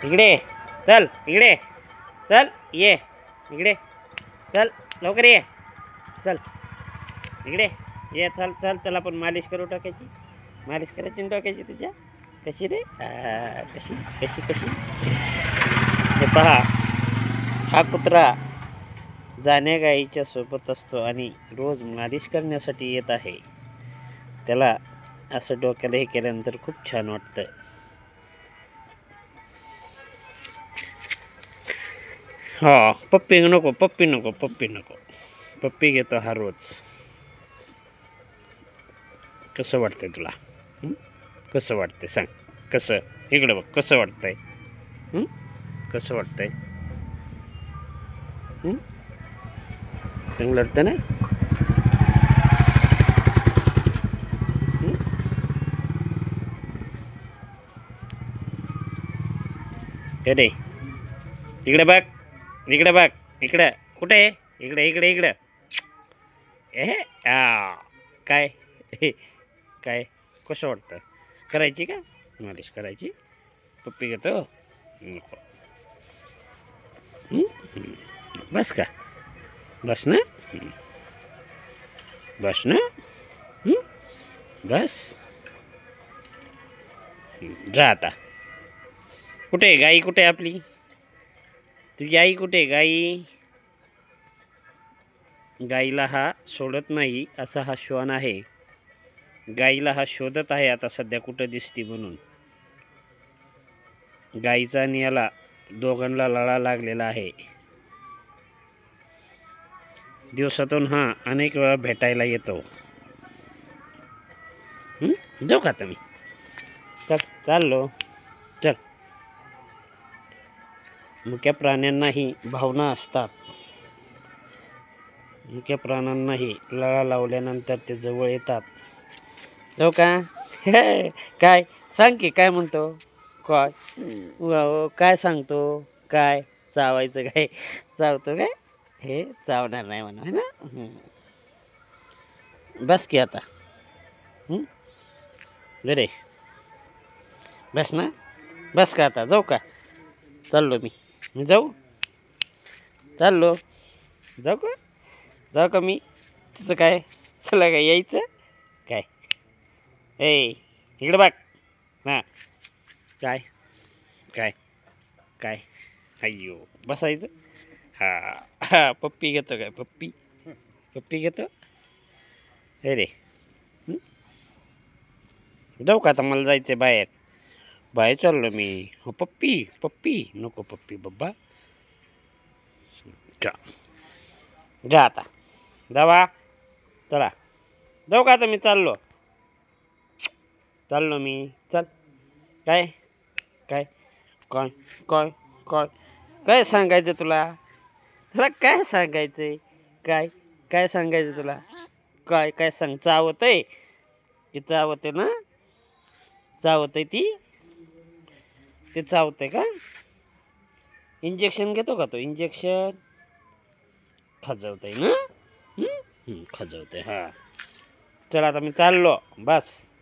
इकडे चल, इकडे चल, ये इकडे चल, लवकर ये, चल इकडे ये, चल चल चल, आपण मालिश करू टाकायची, मालिश करायची ना टाकायची तुझ्या. कशी रे, कशी कशी कशी. हे पहा, हा कुत्रा जाण्या गाईच्या सोबत असतो आणि रोज मालिश करण्यासाठी येत आहे. त्याला असं डोक्याला हे केल्यानंतर खूप छान वाटतं. हा, पप्पी नको, पप्पी नको, पप्पी नको. पप्पी घेतो हा रोज. कसं वाटतंय तुला? कसं वाटतंय सांग, कसं? इकडं बघ, कसं वाटतंय? कसं वाटतंय? चांगलं वाटतं ना? अरे इकडे बघ, इकडे बघ, इकडं कुठे आहे? इकडे इकडे इकडं. काय काय कसं वाटतं? करायची का मालिश? करायची? पप्पी घेतो नको. बस का? बस ना, बस ना, बस. जा आता. कुठे आहे गाई? कुठे आहे आपली? तुझी आई कुठे आहे? गाई, गाईला हा सोडत नाही असा हा श्वान आहे. गाईला हा शोधत आहे आता सध्या कुठं दिसती म्हणून. गाईचा आणि याला दोघांना लळा लागलेला आहे. दिवसातून हा अनेक वेळा भेटायला येतो. जाऊ का तुम्ही? चल, चाललो, चल. मुक्या प्राण्यांनाही भावना असतात. मुक्या प्राण्यांनाही लळा लावल्यानंतर ते जवळ येतात. जाऊ का? काय सांग की, काय म्हणतो? काय काय सांगतो? काय चावायचं? काय चावतो? काय हे चावणार नाही म्हणा, है ना? बस की आता. रे बस ना, बस का आता? जाऊ का? चाललो मी जाऊ, चाललो. जाऊ का? जाऊ का मी? तुझं काय? तुला काय यायचं काय? इकडे बघ. हां, काय काय काय? अय्यो, बसायचं. हा, पप्पी घेतो काय? पप्पी पप्पी घेतो. रे जाऊ का आता? मला जायचं बाहेर. बाहेर चाललो मी. हो, पप्पी पप्पी नको, पप्पी बाबा. जा आता, जावा. चला, जाऊ का आता? मी चाललो, चाललो मी. चल. काय काय काय काय काय काय सांगायचं तुला? तुला काय सांगायचंय? काय काय सांगायचं तुला? काय काय सांग. चावत आहे की? चावते ना? चावत आहे ती? ते चावते का? इंजेक्शन घेतो का तो? इंजेक्शन खजवत आहे ना? खजवते. हां, चला आता मी चाललो, बस.